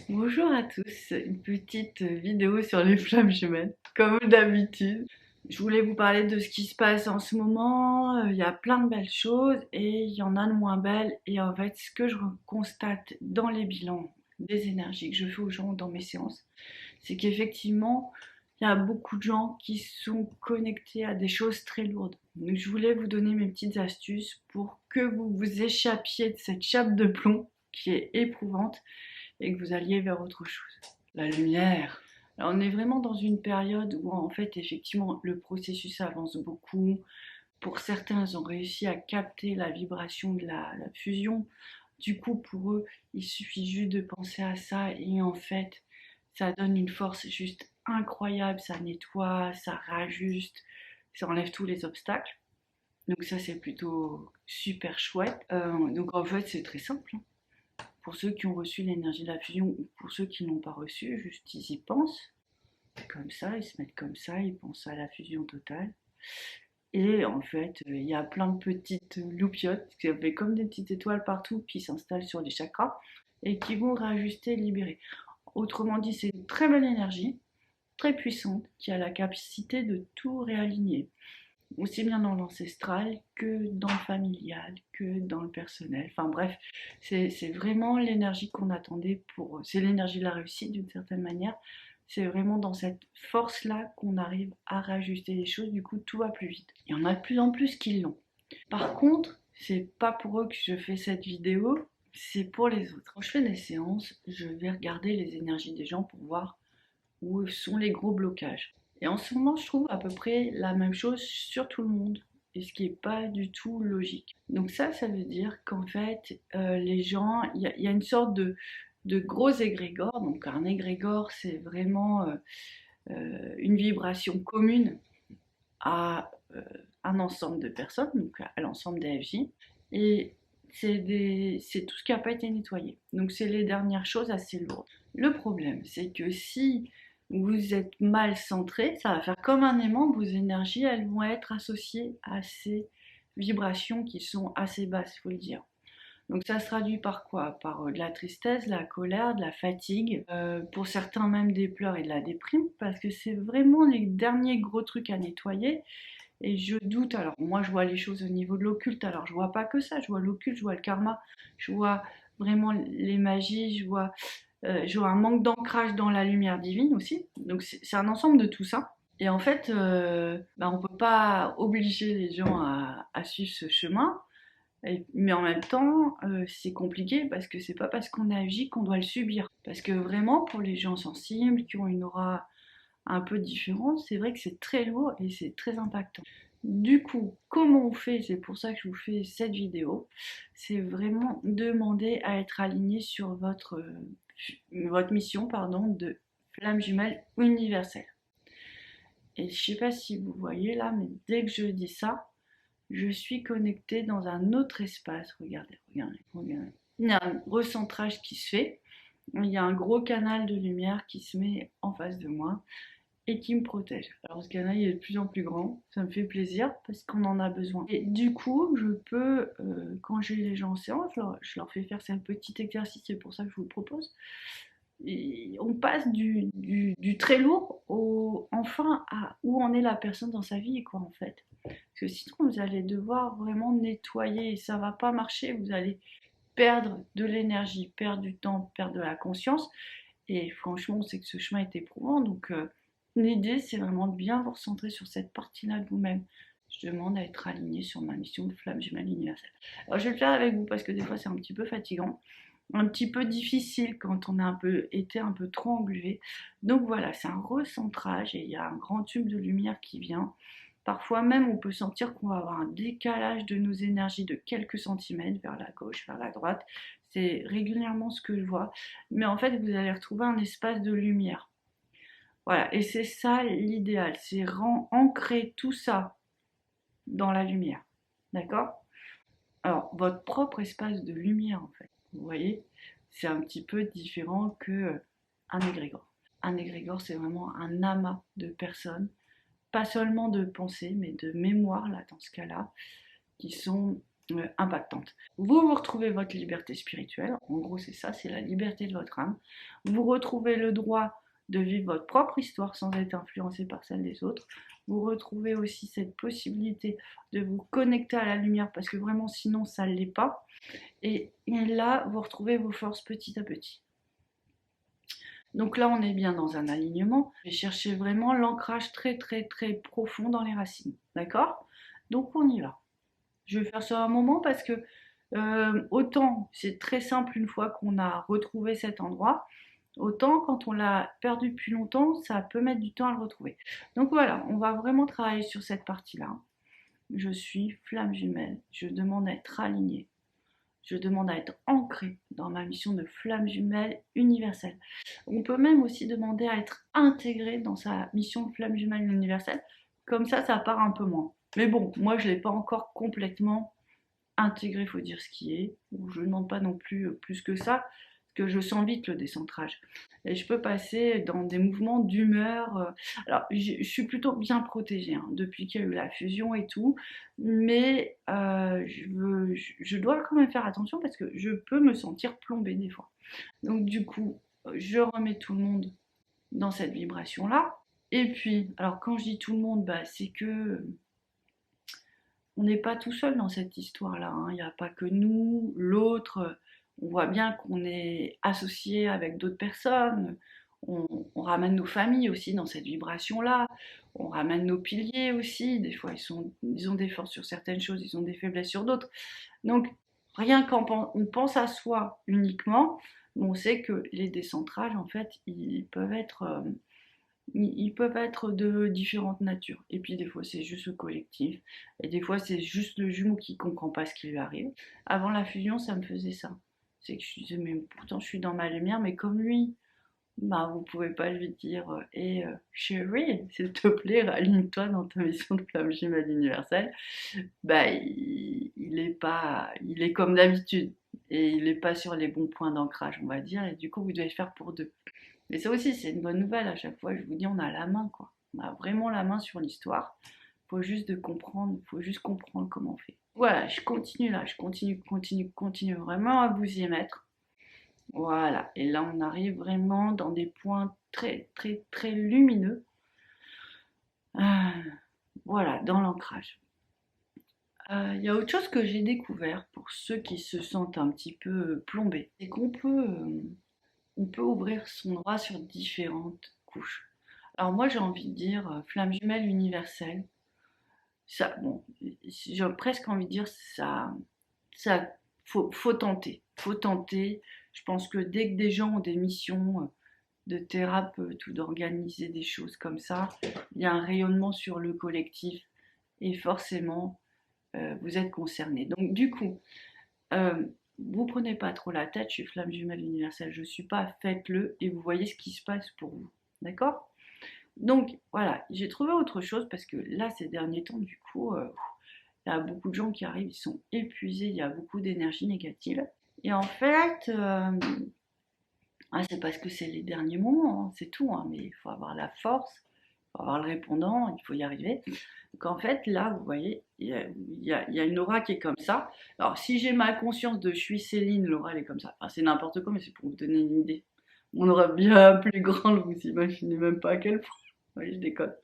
Bonjour à tous, une petite vidéo sur les flammes jumelles, comme d'habitude. Je voulais vous parler de ce qui se passe en ce moment. Il y a plein de belles choses et il y en a de moins belles. Et en fait, ce que je constate dans les bilans des énergies que je fais aux gens dans mes séances, c'est qu'effectivement, il y a beaucoup de gens qui sont connectés à des choses très lourdes. Donc, je voulais vous donner mes petites astuces pour que vous vous échappiez de cette chape de plomb qui est éprouvante et que vous alliez vers autre chose. La lumière. Alors on est vraiment dans une période où en fait effectivement le processus avance beaucoup. Pour certains, ils ont réussi à capter la vibration de la fusion. Du coup, pour eux, il suffit juste de penser à ça et en fait, ça donne une force juste incroyable. Ça nettoie, ça rajuste, ça enlève tous les obstacles. Donc ça, c'est plutôt super chouette. Donc en fait, c'est très simple, hein. Pour ceux qui ont reçu l'énergie de la fusion ou pour ceux qui n'ont pas reçu, juste ils y pensent, comme ça, ils se mettent comme ça, ils pensent à la fusion totale. Et en fait, il y a plein de petites loupiottes qui fait comme des petites étoiles partout qui s'installent sur les chakras et qui vont réajuster et libérer. Autrement dit, c'est une très belle énergie, très puissante, qui a la capacité de tout réaligner aussi bien dans l'ancestral que dans le familial, que dans le personnel. Enfin bref, c'est vraiment l'énergie qu'on attendait pour... C'est l'énergie de la réussite d'une certaine manière. C'est vraiment dans cette force-là qu'on arrive à rajuster les choses, du coup tout va plus vite. Il y en a de plus en plus qui l'ont. Par contre, c'est pas pour eux que je fais cette vidéo, c'est pour les autres. Quand je fais des séances, je vais regarder les énergies des gens pour voir où sont les gros blocages. Et en ce moment, je trouve à peu près la même chose sur tout le monde, et ce qui n'est pas du tout logique. Donc ça veut dire qu'en fait, les gens, il y a une sorte de gros égrégore. Donc un égrégore, c'est vraiment une vibration commune à un ensemble de personnes, donc à l'ensemble des FJ. Et c'est tout ce qui n'a pas été nettoyé. Donc c'est les dernières choses assez lourdes. Le problème, c'est que si vous êtes mal centré, ça va faire comme un aimant, vos énergies, elles vont être associées à ces vibrations qui sont assez basses, il faut le dire. Donc ça se traduit par quoi? Par de la tristesse, de la colère, de la fatigue, pour certains même des pleurs et de la déprime, parce que c'est vraiment les derniers gros trucs à nettoyer. Et je doute, alors moi je vois les choses au niveau de l'occulte, alors je vois pas que ça, je vois l'occulte, je vois le karma, je vois vraiment les magies, je vois un manque d'ancrage dans la lumière divine aussi. Donc c'est un ensemble de tout ça. Et en fait, on peut pas obliger les gens à suivre ce chemin, mais en même temps, c'est compliqué parce que c'est pas parce qu'on agit qu'on doit le subir. Parce que vraiment, pour les gens sensibles, qui ont une aura un peu différente, c'est vrai que c'est très lourd et c'est très impactant. Du coup, comment on fait? C'est pour ça que je vous fais cette vidéo. C'est vraiment demander à être aligné sur votre mission de flamme jumelle universelle. Et je sais pas si vous voyez là, mais dès que je dis ça, je suis connectée dans un autre espace. Regardez, regardez, regardez. Il y a un recentrage qui se fait. Il y a un gros canal de lumière qui se met en face de moi et qui me protège. Alors ce canal il est de plus en plus grand, ça me fait plaisir parce qu'on en a besoin. Et du coup, je peux, quand j'ai les gens en séance, je leur fais faire ce petit exercice, c'est pour ça que je vous le propose. Et on passe du très lourd au enfin à où en est la personne dans sa vie, quoi, en fait. Parce que sinon, vous allez devoir vraiment nettoyer et ça va pas marcher. Vous allez perdre de l'énergie, perdre du temps, perdre de la conscience. Et franchement, on sait que ce chemin est éprouvant. Donc, l'idée, c'est vraiment de bien vous recentrer sur cette partie-là de vous-même. Je demande à être aligné sur ma mission de flamme jumelle universelle. Alors, je vais le faire avec vous parce que des fois, c'est un petit peu fatigant, un petit peu difficile quand on a été un peu trop englué. Donc voilà, c'est un recentrage et il y a un grand tube de lumière qui vient. Parfois même, on peut sentir qu'on va avoir un décalage de nos énergies de quelques centimètres vers la gauche, vers la droite. C'est régulièrement ce que je vois. Mais en fait, vous allez retrouver un espace de lumière. Voilà, et c'est ça l'idéal, c'est ancrer tout ça dans la lumière. D'accord? Alors, votre propre espace de lumière, en fait, vous voyez, c'est un petit peu différent que un égrégore. Un égrégore, c'est vraiment un amas de personnes, pas seulement de pensées, mais de mémoires, là, dans ce cas-là, qui sont impactante. Vous retrouvez votre liberté spirituelle, en gros c'est ça, c'est la liberté de votre âme. Vous retrouvez le droit de vivre votre propre histoire sans être influencé par celle des autres. Vous retrouvez aussi cette possibilité de vous connecter à la lumière parce que vraiment sinon ça ne l'est pas. Et là, vous retrouvez vos forces petit à petit. Donc là, on est bien dans un alignement. Je vais chercher vraiment l'ancrage très très très profond dans les racines. D'accord? Donc on y va. Je vais faire ça un moment parce que autant c'est très simple une fois qu'on a retrouvé cet endroit, autant quand on l'a perdu depuis longtemps, ça peut mettre du temps à le retrouver. Donc voilà, on va vraiment travailler sur cette partie-là. Je suis flamme jumelle, je demande à être alignée. Je demande à être ancrée dans ma mission de flamme jumelle universelle. On peut même aussi demander à être intégré dans sa mission de flamme jumelle universelle. Comme ça part un peu moins. Mais bon, moi je ne l'ai pas encore complètement intégré, il faut dire ce qui est. Je ne demande pas non plus plus que ça, parce que je sens vite le décentrage. Et je peux passer dans des mouvements d'humeur. Alors, je suis plutôt bien protégée hein, depuis qu'il y a eu la fusion et tout, mais je dois quand même faire attention parce que je peux me sentir plombée des fois. Donc du coup, je remets tout le monde dans cette vibration-là. Et puis, alors quand je dis tout le monde, bah, c'est que on n'est pas tout seul dans cette histoire-là. Hein. Il n'y a pas que nous, l'autre. On voit bien qu'on est associé avec d'autres personnes. On ramène nos familles aussi dans cette vibration-là. On ramène nos piliers aussi. Des fois, ils ont des forces sur certaines choses, ils ont des faiblesses sur d'autres. Donc, rien quand on pense à soi uniquement, on sait que les décentrages, en fait, ils peuvent être de différentes natures. Et puis des fois c'est juste le collectif, et des fois c'est juste le jumeau qui comprend pas ce qui lui arrive. Avant la fusion, ça me faisait ça. C'est que je disais, mais pourtant je suis dans ma lumière, mais comme lui, bah vous pouvez pas lui dire, chérie, s'il te plaît, aligne-toi dans ta mission de flamme jumelle universelle. Bah il est comme d'habitude. Et il n'est pas sur les bons points d'ancrage, on va dire, et du coup vous devez faire pour deux. Mais ça aussi, c'est une bonne nouvelle. À chaque fois, je vous dis, on a la main, quoi. On a vraiment la main sur l'histoire. Faut juste faut juste comprendre comment on fait. Voilà, je continue là, je continue vraiment à vous y mettre. Voilà, et là, on arrive vraiment dans des points très, très, très lumineux. Euh, voilà, dans l'ancrage. Il y a autre chose que j'ai découvert pour ceux qui se sentent un petit peu plombés. C'est on peut ouvrir son aura sur différentes couches. Alors moi j'ai envie de dire flamme jumelle universelle. Ça, bon, j'ai presque envie de dire ça faut tenter. Faut tenter. Je pense que dès que des gens ont des missions de thérapeute ou d'organiser des choses comme ça, il y a un rayonnement sur le collectif et forcément vous êtes concerné. Donc du coup, vous prenez pas trop la tête, je suis flamme jumelle universelle, je suis pas, faites-le et vous voyez ce qui se passe pour vous. D'accord? Donc voilà, j'ai trouvé autre chose parce que là, ces derniers temps, du coup, il y a beaucoup de gens qui arrivent, ils sont épuisés, il y a beaucoup d'énergie négative. Et en fait, c'est parce que c'est les derniers moments, hein, c'est tout, hein, mais il faut avoir la force, il faut avoir le répondant, il faut y arriver. Donc en fait, là, vous voyez, il y a une aura qui est comme ça. Alors si j'ai ma conscience de je suis Céline, l'aura elle est comme ça. Enfin, c'est n'importe quoi, mais c'est pour vous donner une idée. Mon aura bien plus grande, vous imaginez même pas à quel point. Oui, je déconne.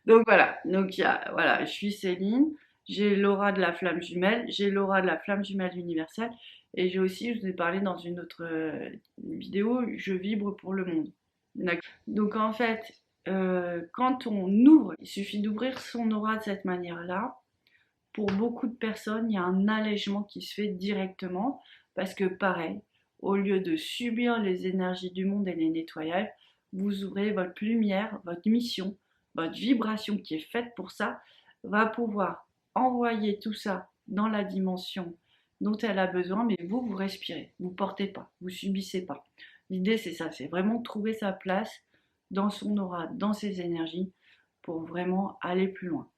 Donc voilà, voilà, je suis Céline, j'ai l'aura de la flamme jumelle, j'ai l'aura de la flamme jumelle universelle, et j'ai aussi, je vous ai parlé dans une autre vidéo, je vibre pour le monde. Donc en fait, quand on ouvre, il suffit d'ouvrir son aura de cette manière-là. Pour beaucoup de personnes, il y a un allègement qui se fait directement, parce que pareil, au lieu de subir les énergies du monde et les nettoyages, vous ouvrez votre lumière, votre mission, votre vibration qui est faite pour ça, va pouvoir envoyer tout ça dans la dimension dont elle a besoin, mais vous respirez, vous portez pas, vous subissez pas. L'idée c'est ça, c'est vraiment trouver sa place dans son aura, dans ses énergies, pour vraiment aller plus loin.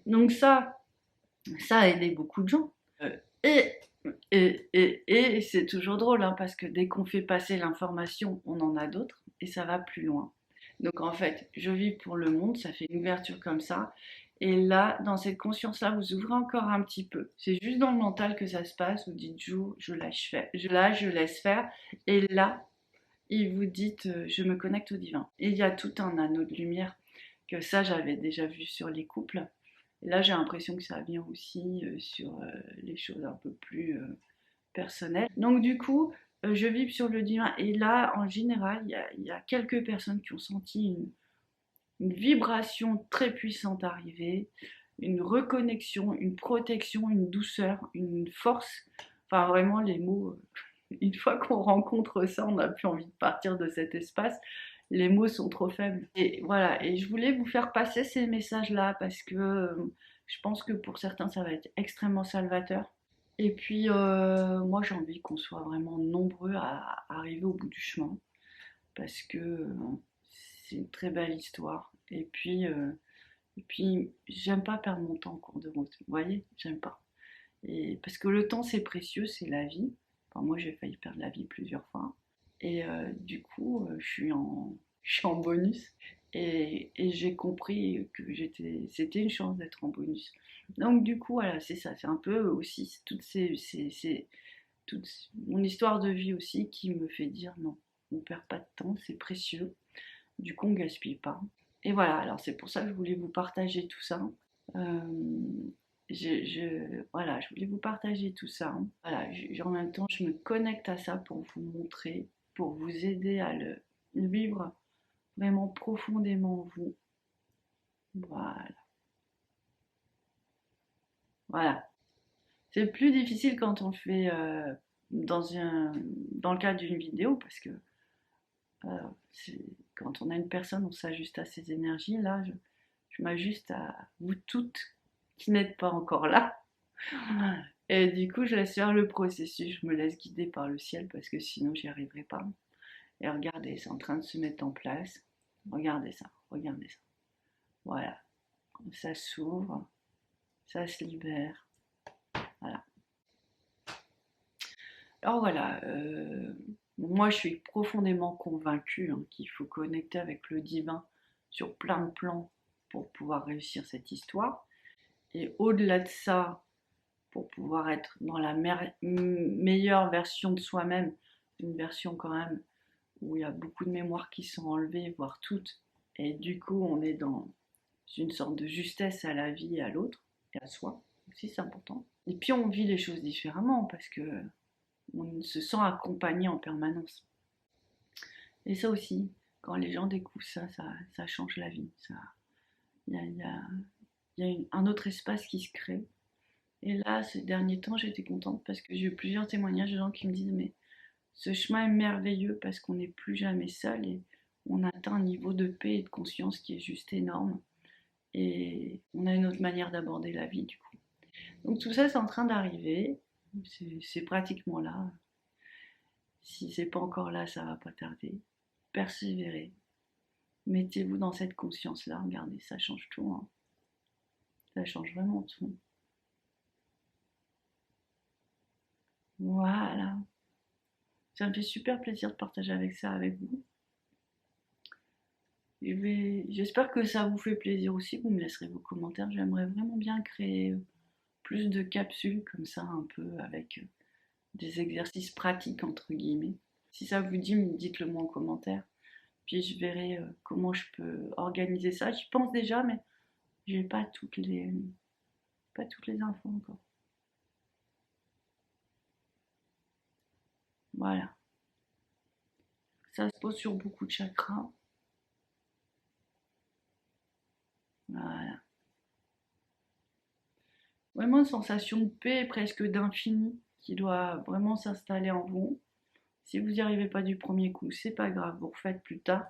Donc ça a aidé beaucoup de gens. Et, et c'est toujours drôle, hein, parce que dès qu'on fait passer l'information, on en a d'autres, et ça va plus loin. Donc en fait, je vis pour le monde, ça fait une ouverture comme ça. Et là, dans cette conscience-là, vous ouvrez encore un petit peu. C'est juste dans le mental que ça se passe. Vous dites, je lâche faire, je lâche, je laisse faire. Et là, et vous dites, je me connecte au divin. Et il y a tout un anneau de lumière, que ça, j'avais déjà vu sur les couples. Et là, j'ai l'impression que ça vient aussi sur les choses un peu plus personnelles. Donc du coup, je vibre sur le divin. Et là, en général, il y a quelques personnes qui ont senti une vibration très puissante arriver, une reconnexion, une protection, une douceur, une force. Enfin, vraiment, les mots, une fois qu'on rencontre ça, on n'a plus envie de partir de cet espace. Les mots sont trop faibles. Et voilà, et je voulais vous faire passer ces messages-là parce que je pense que pour certains, ça va être extrêmement salvateur. Et puis, moi, j'ai envie qu'on soit vraiment nombreux à arriver au bout du chemin parce que c'est une très belle histoire. Et puis j'aime pas perdre mon temps en cours de route. Vous voyez, j'aime pas. Et parce que le temps, c'est précieux, c'est la vie. Enfin, moi, j'ai failli perdre la vie plusieurs fois. Et du coup, je suis en bonus. Et j'ai compris que c'était une chance d'être en bonus. Donc, du coup, voilà, c'est ça. C'est un peu aussi toute mon histoire de vie aussi qui me fait dire non, on perd pas de temps, c'est précieux. Du coup, on gaspille pas. Et voilà, alors c'est pour ça que je voulais vous partager tout ça. Euh, voilà, je voulais vous partager tout ça. Voilà, en même temps, je me connecte à ça pour vous montrer, pour vous aider à le vivre vraiment profondément en vous. Voilà, voilà. C'est plus difficile quand on le fait dans le cadre d'une vidéo parce que euh, quand on a une personne, on s'ajuste à ses énergies. Là, je m'ajuste à vous toutes qui n'êtes pas encore là. Et du coup, je laisse faire le processus, je me laisse guider par le ciel parce que sinon, j'y arriverai pas. Et regardez, c'est en train de se mettre en place. Regardez ça, regardez ça. Voilà, ça s'ouvre, ça se libère. Voilà. Alors voilà, moi je suis profondément convaincue qu'il faut connecter avec le divin sur plein de plans pour pouvoir réussir cette histoire. Et au-delà de ça, pour pouvoir être dans la meilleure version de soi-même, une version quand même où il y a beaucoup de mémoires qui sont enlevées, voire toutes. Et du coup, on est dans une sorte de justesse à la vie et à l'autre, et à soi aussi, c'est important. Et puis on vit les choses différemment parce que on se sent accompagné en permanence. Et ça aussi, quand les gens découvrent ça, ça change la vie. Il y a un autre espace qui se crée. Et là, ces derniers temps, j'étais contente parce que j'ai eu plusieurs témoignages de gens qui me disent mais ce chemin est merveilleux parce qu'on n'est plus jamais seul et on atteint un niveau de paix et de conscience qui est juste énorme. Et on a une autre manière d'aborder la vie du coup. Donc tout ça, c'est en train d'arriver. C'est pratiquement là. Si c'est pas encore là, ça va pas tarder. Persévérez. Mettez-vous dans cette conscience-là. Regardez, ça change tout. Hein. Ça change vraiment tout. Voilà. Ça me fait super plaisir de partager avec ça avec vous. J'espère que ça vous fait plaisir aussi. Vous me laisserez vos commentaires. J'aimerais vraiment bien créer plus de capsules comme ça, un peu avec des exercices pratiques entre guillemets. Si ça vous dit, dites-le moi en commentaire. Puis je verrai comment je peux organiser ça. J'y pense déjà, mais j'ai pas pas toutes les infos encore. Voilà. Ça se pose sur beaucoup de chakras. Voilà. Vraiment une sensation de paix, presque d'infini, qui doit vraiment s'installer en vous. Si vous n'y arrivez pas du premier coup, c'est pas grave, vous refaites plus tard.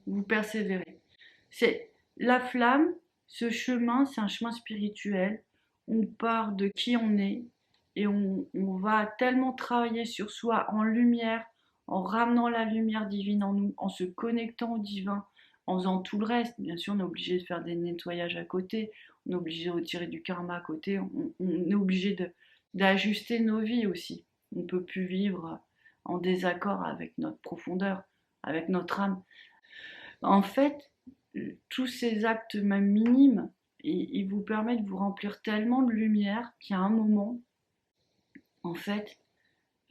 Vous persévérez. C'est la flamme, ce chemin, c'est un chemin spirituel. On part de qui on est et on va tellement travailler sur soi en lumière, en ramenant la lumière divine en nous, en se connectant au divin, en faisant tout le reste. Bien sûr, on est obligé de faire des nettoyages à côté, on est obligé de retirer du karma à côté, on est obligé d'ajuster nos vies aussi. On ne peut plus vivre en désaccord avec notre profondeur, avec notre âme. En fait, tous ces actes même minimes, ils vous permettent de vous remplir tellement de lumière qu'il y a un moment, en fait,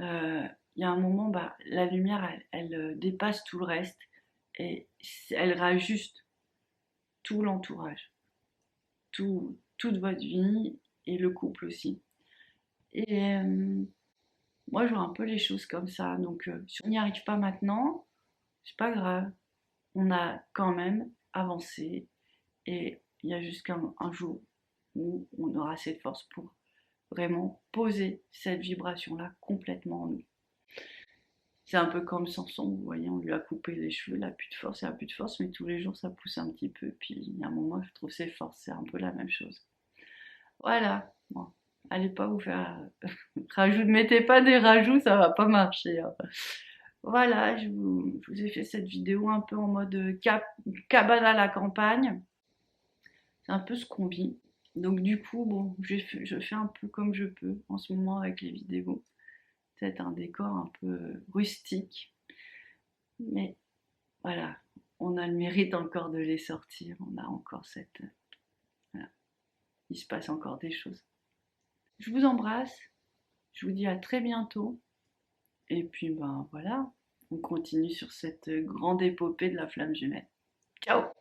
il y a un moment, bah, la lumière, elle dépasse tout le reste et elle rajuste tout l'entourage, toute votre vie et le couple aussi. Et moi, je vois un peu les choses comme ça. Donc, si on n'y arrive pas maintenant, c'est pas grave. On a quand même avancé et il y a jusqu'un un jour où on aura cette force pour vraiment poser cette vibration-là complètement en nous. C'est un peu comme Samson, vous voyez, on lui a coupé les cheveux, il n'a plus de force, il n'a plus de force, mais tous les jours ça pousse un petit peu. Puis il y a un moment, je trouve ses forces, c'est un peu la même chose. Voilà, bon, allez pas vous faire mettez pas des rajouts, ça va pas marcher, hein. Voilà, je vous ai fait cette vidéo un peu en mode cabane à la campagne. C'est un peu ce qu'on vit. Donc du coup, bon, je fais un peu comme je peux en ce moment avec les vidéos. Peut-être un décor un peu rustique. Mais voilà, on a le mérite encore de les sortir. On a encore cette... Voilà, il se passe encore des choses. Je vous embrasse. Je vous dis à très bientôt. Et puis, ben voilà, on continue sur cette grande épopée de la flamme jumelle. Ciao!